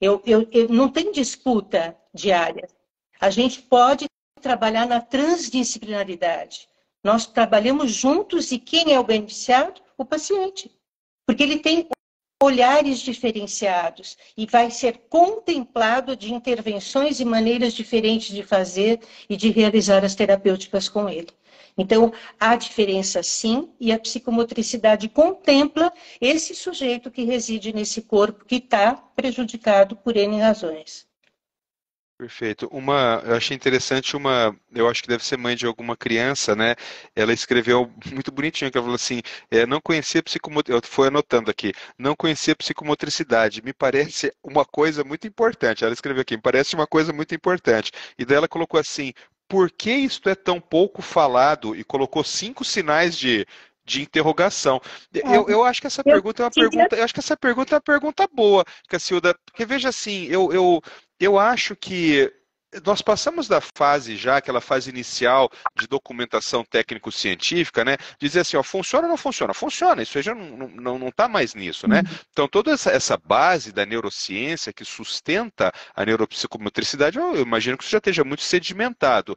Eu não tem disputa diária. A gente pode trabalhar na transdisciplinaridade. Nós trabalhamos juntos e quem é o beneficiado? O paciente. Porque ele tem olhares diferenciados e vai ser contemplado de intervenções e maneiras diferentes de fazer e de realizar as terapêuticas com ele. Então, há diferença sim, e a psicomotricidade contempla esse sujeito que reside nesse corpo que está prejudicado por N razões. Perfeito. Eu achei interessante eu acho que deve ser mãe de alguma criança, né? Ela escreveu muito bonitinho, que ela falou assim, não conhecia psicomotricidade, foi anotando aqui, não conhecia psicomotricidade, me parece uma coisa muito importante. Ela escreveu aqui, me parece uma coisa muito importante. E daí ela colocou assim, por que isto é tão pouco falado? E colocou 5 sinais de interrogação. Eu acho que essa Eu pergunta é uma queria... pergunta, eu acho que essa pergunta é uma pergunta boa, Cacilda, porque veja assim, eu acho que nós passamos da fase já, aquela fase inicial de documentação técnico-científica, né? Dizer assim, ó, funciona ou não funciona? Funciona, isso aí já não está mais nisso, né? Então, toda essa base da neurociência que sustenta a neuropsicomotricidade, eu imagino que isso já esteja muito sedimentado.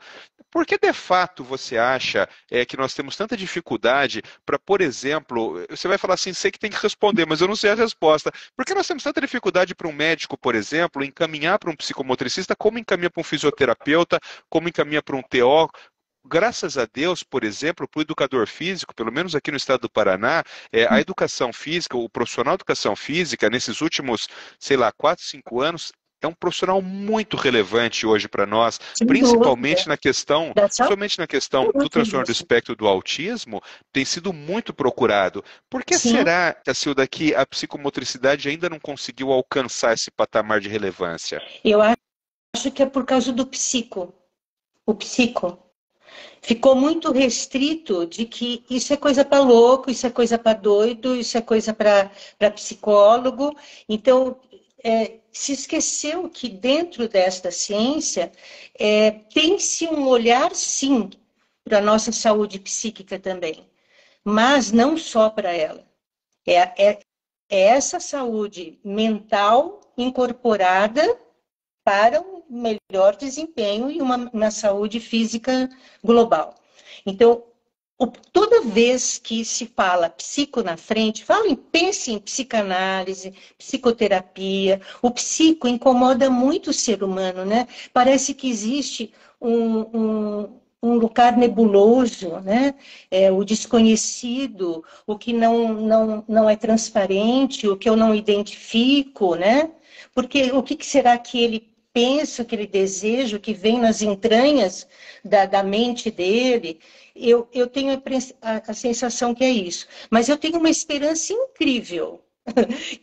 Por que, de fato, você acha que nós temos tanta dificuldade para, por exemplo, você vai falar assim, sei que tem que responder, mas eu não sei a resposta. Por que nós temos tanta dificuldade para um médico, por exemplo, encaminhar para um psicomotricista, como encaminha para um fisioterapeuta, como encaminha para um TO? Graças a Deus, por exemplo, para o educador físico, pelo menos aqui no estado do Paraná, a educação física, o profissional de educação física, nesses últimos, sei lá, 4, 5 anos, é um profissional muito relevante hoje para nós, Sem principalmente dúvida. na questão, Da principalmente na questão do saúde, transtorno do isso. espectro do autismo, tem sido muito procurado. Por que Sim, será, Cacilda, que a psicomotricidade ainda não conseguiu alcançar esse patamar de relevância? eu acho que é por causa do psico. O psico. Ficou muito restrito de que isso é coisa para louco, isso é coisa para doido, isso é coisa para psicólogo. Então, se esqueceu que dentro desta ciência tem-se um olhar, sim, para a nossa saúde psíquica também, mas não só para ela. É essa saúde mental incorporada para um melhor desempenho e uma saúde física global. Então, toda vez que se fala psico na frente, pense em psicanálise, psicoterapia. O psico incomoda muito o ser humano, né? Parece que existe um lugar nebuloso, né? O desconhecido, o que não é transparente, o que eu não identifico, né? Porque o que será que ele pensa, o que ele deseja, o que vem nas entranhas da mente dele? Eu tenho a sensação que é isso. Mas eu tenho uma esperança incrível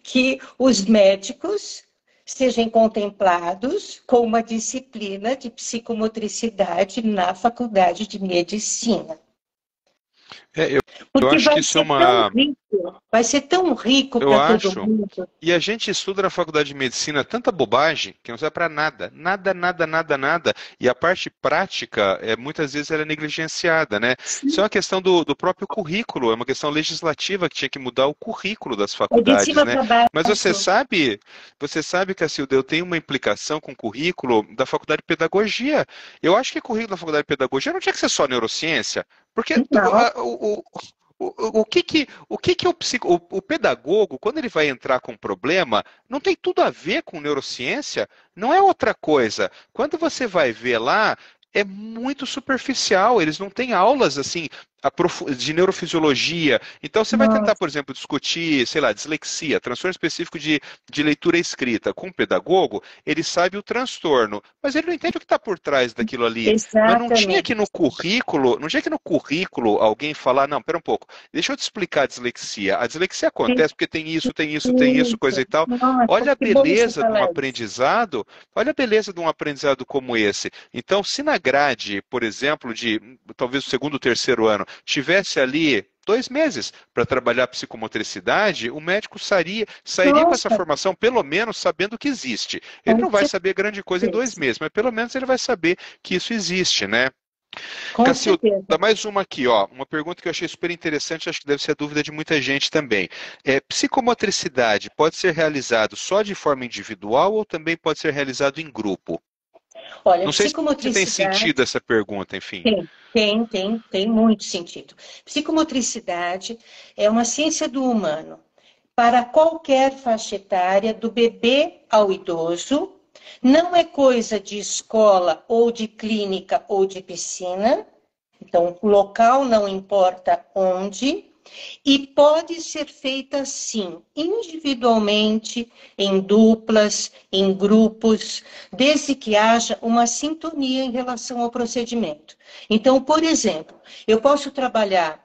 que os médicos sejam contemplados com uma disciplina de psicomotricidade na faculdade de medicina. Eu Porque acho que isso é uma. vai ser tão rico Eu para todo acho. mundo. E a gente estuda na faculdade de medicina tanta bobagem que não serve para nada. Nada, nada, nada, nada. E a parte prática, muitas vezes, ela é negligenciada, né? Isso é uma questão do próprio currículo, é uma questão legislativa que tinha que mudar o currículo das É de faculdades, cima né? para Mas baixo. você sabe, Cacilda, eu tenho uma implicação com o currículo da faculdade de pedagogia. Eu acho que o currículo da faculdade de pedagogia não tinha que ser só neurociência, porque Não, o pedagogo, quando ele vai entrar com um problema, não tem tudo a ver com neurociência, não é outra coisa. Quando você vai ver lá, é muito superficial, eles não têm aulas assim de neurofisiologia. Então você vai não. tentar, por exemplo, discutir, sei lá, dislexia, transtorno específico de leitura e escrita com um pedagogo, ele sabe o transtorno, mas ele não entende o que está por trás daquilo ali. Mas não tinha que Exatamente. no currículo, não tinha que no currículo alguém falar, não, pera um pouco, deixa eu te explicar a dislexia. A dislexia acontece porque tem isso, tem isso, tem isso, coisa e tal. Nossa, Olha a que bom você beleza de um falar isso. aprendizado, olha a beleza de um aprendizado como esse. Então, se na grade, por exemplo, de talvez o segundo ou terceiro ano, tivesse ali 2 meses para trabalhar psicomotricidade, o médico sairia com essa Nossa, formação, pelo menos sabendo que existe. Ele com não vai saber grande coisa em dois certeza. meses, mas pelo menos ele vai saber que isso existe, né? Com Cacilda, certeza. mais uma aqui, ó. Uma pergunta que eu achei super interessante, acho que deve ser a dúvida de muita gente também. Psicomotricidade pode ser realizado só de forma individual ou também pode ser realizado em grupo? Olha, Não sei se tem sentido psicomotricidade essa pergunta, enfim. tem muito sentido. Psicomotricidade é uma ciência do humano para qualquer faixa etária, do bebê ao idoso. Não é coisa de escola ou de clínica ou de piscina. Então, o local não importa onde. E pode ser feita, sim, individualmente, em duplas, em grupos, desde que haja uma sintonia em relação ao procedimento. Então, por exemplo, eu posso trabalhar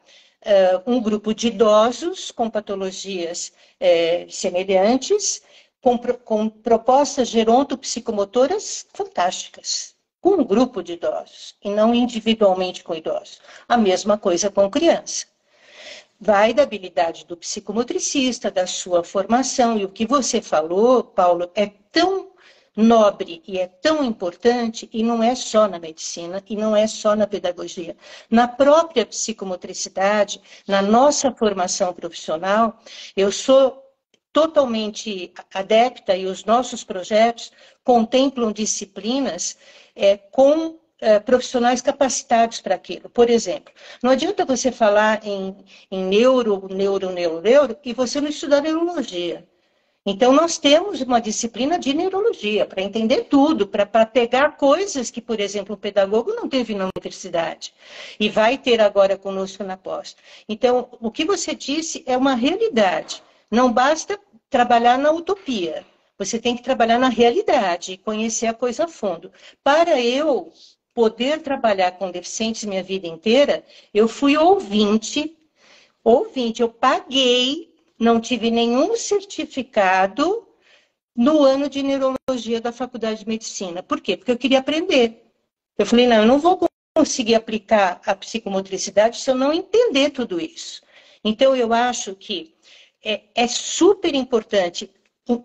um grupo de idosos com patologias semelhantes, com propostas gerontopsicomotoras fantásticas, com um grupo de idosos, e não individualmente com idosos. A mesma coisa com criança. Vai da habilidade do psicomotricista, da sua formação. E o que você falou, Paulo, é tão nobre e é tão importante, e não é só na medicina, e não é só na pedagogia. Na própria psicomotricidade, na nossa formação profissional, eu sou totalmente adepta e os nossos projetos contemplam disciplinas com profissionais capacitados para aquilo. Por exemplo, não adianta você falar em neuro e você não estudar neurologia. Então, nós temos uma disciplina de neurologia para entender tudo, para pegar coisas que, por exemplo, o pedagogo não teve na universidade e vai ter agora conosco na pós. Então, o que você disse é uma realidade. Não basta trabalhar na utopia. Você tem que trabalhar na realidade e conhecer a coisa a fundo. Para eu poder trabalhar com deficientes minha vida inteira, eu fui ouvinte, eu paguei, não tive nenhum certificado no ano de neurologia da Faculdade de Medicina. Por quê? Porque eu queria aprender. Eu falei, não, eu não vou conseguir aplicar a psicomotricidade se eu não entender tudo isso. Então, eu acho que é super importante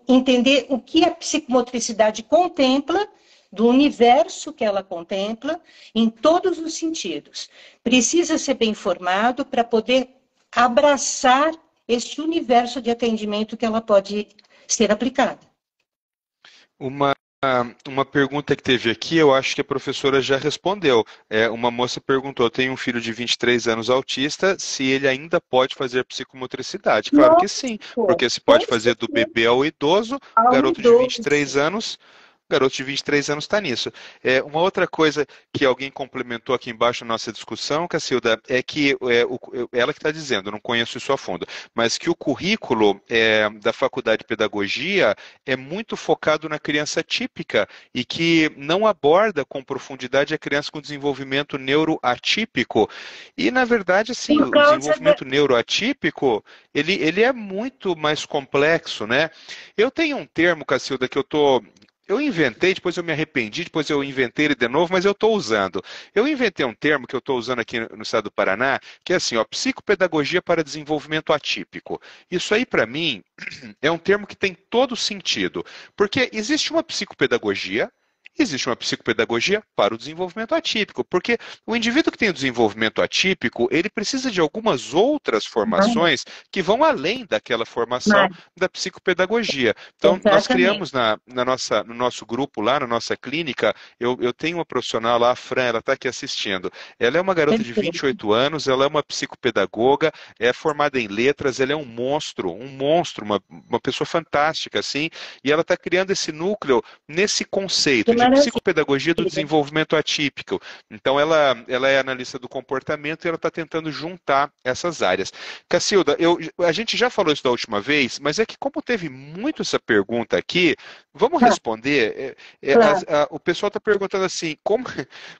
entender o que a psicomotricidade contempla, do universo que ela contempla, em todos os sentidos. Precisa ser bem informado para poder abraçar este universo de atendimento que ela pode ser aplicada. Uma pergunta que teve aqui, eu acho que a professora já respondeu. Uma moça perguntou, tem um filho de 23 anos autista, se ele ainda pode fazer psicomotricidade. Claro que sim, porque se pode fazer do bebê ao idoso, garoto de 23 anos... Garoto de 23 anos está nisso. Uma outra coisa que alguém complementou aqui embaixo na nossa discussão, Cacilda, é que ela que está dizendo, não conheço isso a fundo, mas que o currículo da Faculdade de Pedagogia é muito focado na criança típica e que não aborda com profundidade a criança com desenvolvimento neuroatípico. E, na verdade, sim, o desenvolvimento neuroatípico, ele é muito mais complexo, né? Eu tenho um termo, Cacilda, que eu inventei, depois eu me arrependi, depois eu inventei ele de novo, mas eu estou usando. Eu inventei um termo que eu estou usando aqui no estado do Paraná, que é assim, ó, psicopedagogia para desenvolvimento atípico. Isso aí, para mim, é um termo que tem todo sentido, porque existe uma psicopedagogia para o desenvolvimento atípico, porque o indivíduo que tem o desenvolvimento atípico, ele precisa de algumas outras formações que vão além daquela formação da psicopedagogia. Então, nós criamos no nosso grupo lá, na nossa clínica, eu tenho uma profissional lá, a Fran, ela está aqui assistindo. Ela é uma garota de 28 anos, ela é uma psicopedagoga, é formada em letras, ela é um monstro, uma pessoa fantástica, assim, e ela está criando esse núcleo nesse conceito de psicopedagogia do desenvolvimento atípico. Então, ela é analista do comportamento e ela está tentando juntar essas áreas. Cacilda, a gente já falou isso da última vez, mas é que como teve muito essa pergunta aqui, vamos responder? O pessoal está perguntando assim,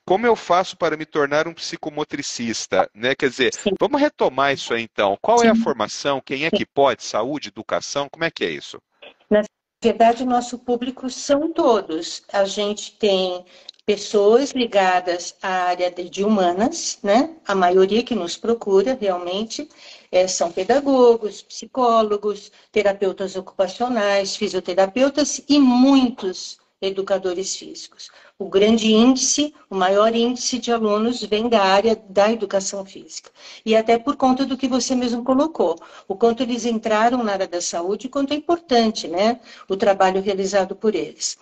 como eu faço para me tornar um psicomotricista? Né? Quer dizer, vamos retomar isso aí então. Qual é a formação? Quem é que pode? Saúde, educação? Como é que é isso? Na verdade, o nosso público são todos. A gente tem pessoas ligadas à área de humanas, né? A maioria que nos procura, realmente, são pedagogos, psicólogos, terapeutas ocupacionais, fisioterapeutas e muitos educadores físicos. O grande índice, o maior índice de alunos vem da área da educação física. E até por conta do que você mesmo colocou, o quanto eles entraram na área da saúde, o quanto é importante, né, o trabalho realizado por eles.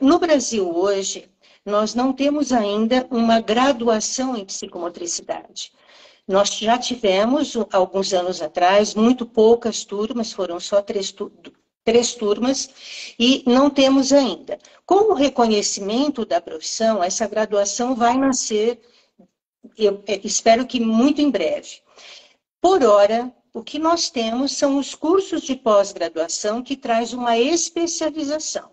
No Brasil hoje, nós não temos ainda uma graduação em psicomotricidade. Nós já tivemos, alguns anos atrás, muito poucas turmas, foram só três turmas, e não temos ainda. Com o reconhecimento da profissão, essa graduação vai nascer, eu espero que muito em breve. Por hora, o que nós temos são os cursos de pós-graduação que traz uma especialização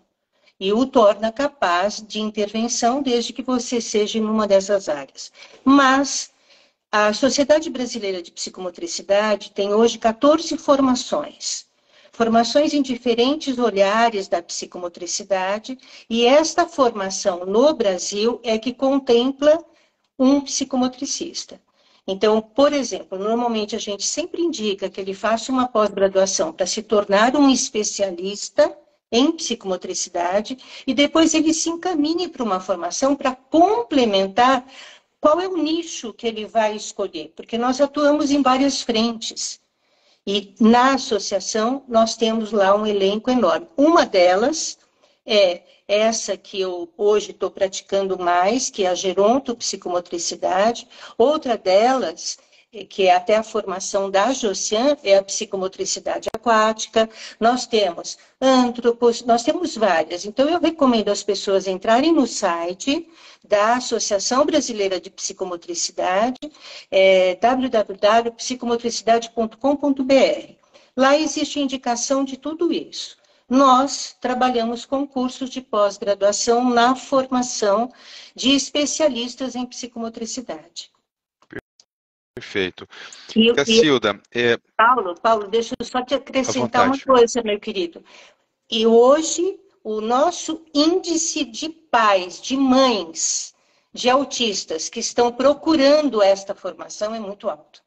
e o torna capaz de intervenção desde que você seja em uma dessas áreas. Mas a Sociedade Brasileira de Psicomotricidade tem hoje 14 formações em diferentes olhares da psicomotricidade, e esta formação no Brasil é que contempla um psicomotricista. Então, por exemplo, normalmente a gente sempre indica que ele faça uma pós-graduação para se tornar um especialista em psicomotricidade e depois ele se encaminhe para uma formação para complementar qual é o nicho que ele vai escolher, porque nós atuamos em várias frentes. E na associação nós temos lá um elenco enorme. Uma delas é essa que eu hoje estou praticando mais, que é a gerontopsicomotricidade. Outra delas, que é até a formação da Josiane, é a psicomotricidade aquática. Nós temos antropos, nós temos várias. Então, eu recomendo às pessoas entrarem no site da Associação Brasileira de Psicomotricidade, www.psicomotricidade.com.br. Lá existe indicação de tudo isso. Nós trabalhamos com cursos de pós-graduação na formação de especialistas em psicomotricidade. Perfeito. E, Cacilda, Paulo, deixa eu só te acrescentar uma coisa, meu querido. E hoje, o nosso índice de pais, de mães, de autistas que estão procurando esta formação é muito alto.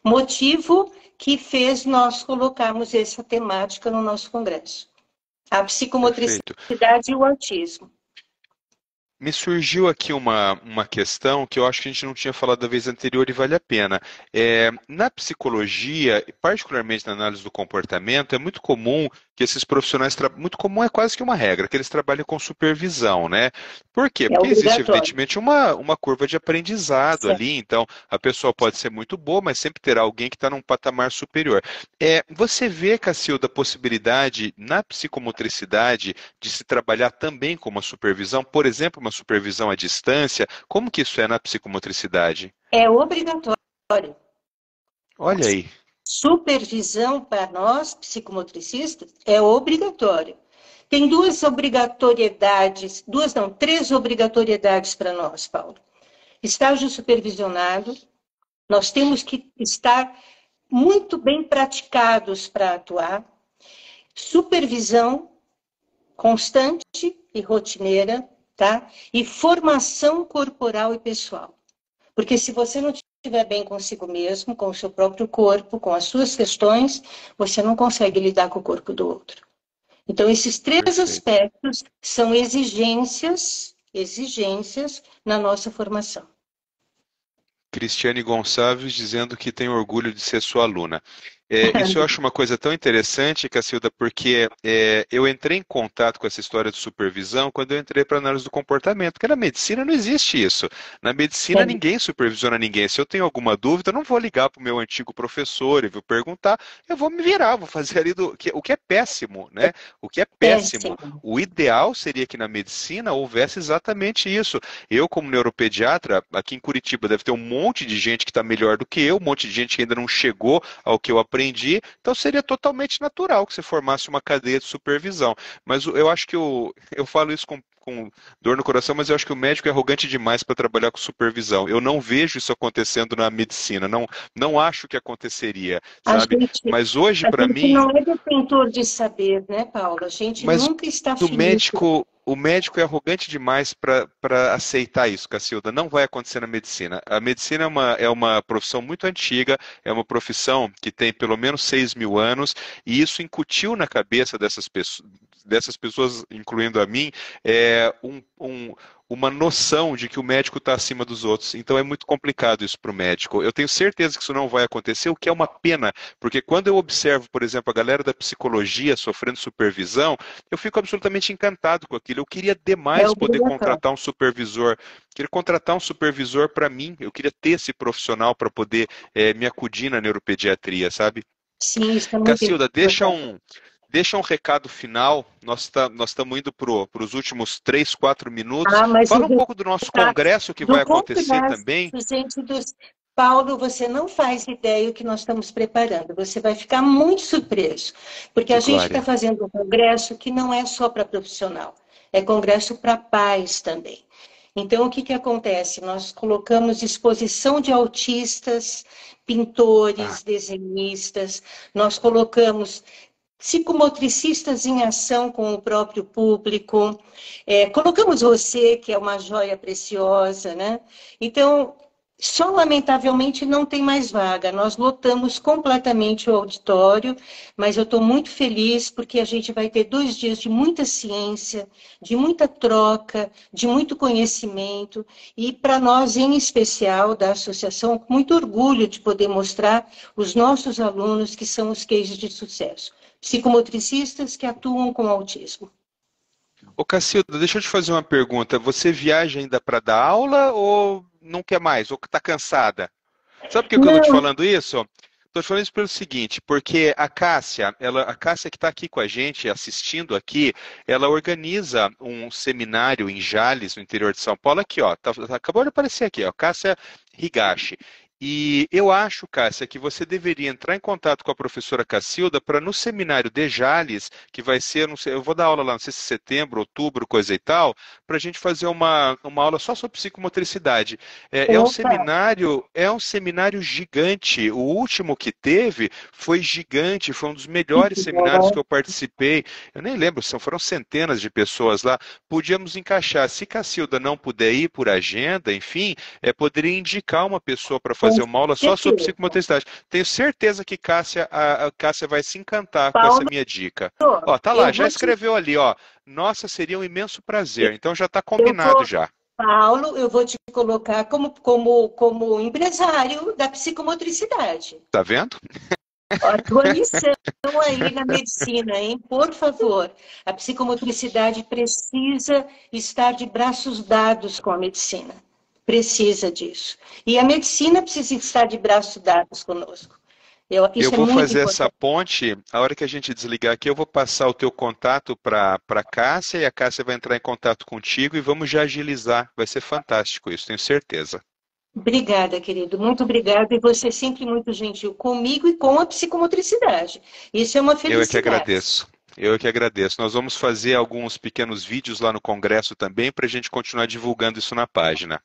Motivo que fez nós colocarmos essa temática no nosso congresso. A psicomotricidade e o autismo. Me surgiu aqui uma questão que eu acho que a gente não tinha falado da vez anterior e vale a pena. Na psicologia, particularmente na análise do comportamento, é muito comum que esses profissionais, muito comum é quase que uma regra, que eles trabalhem com supervisão, né? Por quê? Porque existe, evidentemente, uma curva de aprendizado ali, então a pessoa pode ser muito boa, mas sempre terá alguém que está num patamar superior. Você vê, Cacilda, a possibilidade na psicomotricidade de se trabalhar também com uma supervisão, por exemplo, uma supervisão à distância? Como que isso é na psicomotricidade? É obrigatório. Olha aí. Supervisão para nós, psicomotricistas, é obrigatório. Tem três obrigatoriedades para nós, Paulo. Estágio supervisionado, nós temos que estar muito bem praticados para atuar. Supervisão constante e rotineira, tá? E formação corporal e pessoal. Porque se você não estiver bem consigo mesmo, com o seu próprio corpo, com as suas questões, você não consegue lidar com o corpo do outro. Então, esses três aspectos são exigências na nossa formação. Cristiane Gonçalves dizendo que tem orgulho de ser sua aluna. Isso eu acho uma coisa tão interessante, Cacilda, porque eu entrei em contato com essa história de supervisão quando eu entrei para a análise do comportamento, porque na medicina não existe isso. Na medicina ninguém supervisiona ninguém. Se eu tenho alguma dúvida, eu não vou ligar para o meu antigo professor e vou perguntar, eu vou me virar, vou fazer ali o que é péssimo, né? O que é péssimo. O ideal seria que na medicina houvesse exatamente isso. Eu, como neuropediatra, aqui em Curitiba deve ter um monte de gente que está melhor do que eu, um monte de gente que ainda não chegou ao que eu aprendi, então seria totalmente natural que você formasse uma cadeia de supervisão. Mas eu acho que eu falo isso com dor no coração, mas eu acho que o médico é arrogante demais para trabalhar com supervisão. Eu não vejo isso acontecendo na medicina, não acho que aconteceria, sabe? Mas hoje, para mim... não é detentor de saber, né, Paulo? A gente nunca está finito. O médico é arrogante demais para aceitar isso, Cacilda. Não vai acontecer na medicina. A medicina é uma profissão muito antiga, é uma profissão que tem pelo menos 6.000 anos, e isso incutiu na cabeça dessas pessoas, incluindo a mim, uma noção de que o médico está acima dos outros. Então é muito complicado isso para o médico. Eu tenho certeza que isso não vai acontecer, o que é uma pena, porque quando eu observo, por exemplo, a galera da psicologia sofrendo supervisão, eu fico absolutamente encantado com aquilo. Eu queria demais poder contratar um supervisor. Queria contratar um supervisor para mim. Eu queria ter esse profissional para poder me acudir na neuropediatria, sabe? Sim, isso é muito Cacilda, deixa um recado final. Nós estamos indo para os últimos 3, 4 minutos. Fala um pouco do nosso congresso que vai acontecer também. Paulo, você não faz ideia o que nós estamos preparando. Você vai ficar muito surpreso. Porque a gente está fazendo um congresso que não é só para profissional. É congresso para pais também. Então, o que acontece? Nós colocamos exposição de autistas, pintores, desenhistas. Nós colocamos psicomotricistas em ação com o próprio público. Colocamos você, que é uma joia preciosa, né? Então, Só, lamentavelmente, não tem mais vaga. Nós lotamos completamente o auditório, mas eu estou muito feliz porque a gente vai ter 2 dias de muita ciência, de muita troca, de muito conhecimento, e para nós, em especial, da associação, com muito orgulho de poder mostrar os nossos alunos que são os cases de sucesso, psicomotricistas que atuam com autismo. Ô Cacilda, deixa eu te fazer uma pergunta. Você viaja ainda para dar aula ou não quer mais? Ou está cansada? Sabe por que eu estou te Não, falando isso? Estou te falando isso pelo seguinte, porque a Cássia, a Cássia que está aqui com a gente, assistindo aqui, ela organiza um seminário em Jales, no interior de São Paulo, aqui, ó, acabou de aparecer aqui, ó, Cássia Higashi. E eu acho, Cássia, que você deveria entrar em contato com a professora Cacilda para no seminário de Jales, que vai ser, não sei, eu vou dar aula lá, não sei se setembro, outubro, coisa e tal, para a gente fazer uma aula só sobre psicomotricidade. opa, É um seminário gigante. O último que teve foi gigante, foi um dos melhores que seminários que bom. eu participei. Eu nem lembro, foram centenas de pessoas lá. Podíamos encaixar. Se Cacilda não puder ir por agenda, enfim, poderia indicar uma pessoa para Com fazer uma aula só sobre certeza. psicomotricidade. Tenho certeza que a Cássia vai se encantar com essa Paulo, minha dica. Ó, tá lá, eu já vou te, escreveu ali, ó. Nossa, seria um imenso prazer. Então já está eu combinado vou, já. Paulo, eu vou te colocar como empresário da psicomotricidade. Tá vendo? A tua missão aí na medicina, hein? Por favor, a psicomotricidade precisa estar de braços dados com a medicina. Precisa disso. E a medicina precisa estar de braços dados conosco. Eu Isso é vou muito fazer essa importante. ponte, a hora que a gente desligar aqui, eu vou passar o teu contato para a Cássia e a Cássia vai entrar em contato contigo e vamos já agilizar. Vai ser fantástico isso, tenho certeza. Obrigada, querido. Muito obrigada. E você é sempre muito gentil comigo e com a psicomotricidade. Isso é uma Eu é que felicidade. agradeço. Eu é que agradeço. Nós vamos fazer alguns pequenos vídeos lá no Congresso também para a gente continuar divulgando isso na página.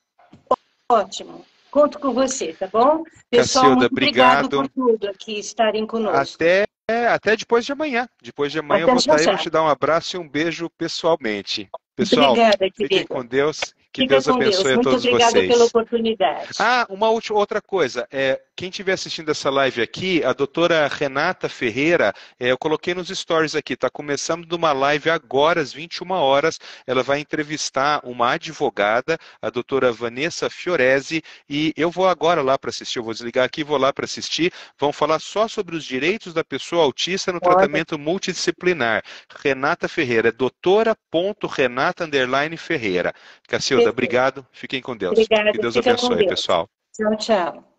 Ótimo. Conto com você, tá bom? Pessoal, Cacilda, muito obrigado por obrigado. tudo aqui, estarem conosco. Até depois de amanhã. Depois de amanhã eu Até vou já estar aí para já. te dar um abraço e um beijo pessoalmente. Pessoal, Obrigada, fiquem querida. com Deus. Que Fica Deus com Deus. abençoe a Muito todos obrigada pela vocês. oportunidade. Ah, uma outra coisa. Quem estiver assistindo essa live aqui, a doutora Renata Ferreira, eu coloquei nos stories aqui, está começando uma live agora, às 21 horas. Ela vai entrevistar uma advogada, a doutora Vanessa Fiorese, e eu vou agora lá para assistir. Eu vou desligar aqui e vou lá para assistir. Vão falar só sobre os direitos da pessoa autista no Olha, tratamento multidisciplinar. Renata Ferreira, é doutora.renata_Ferreira. Cacilda, perfeito. obrigado. Fiquem com Deus. Que Obrigada. Deus Fica com abençoe, Deus. pessoal. Tchau, tchau.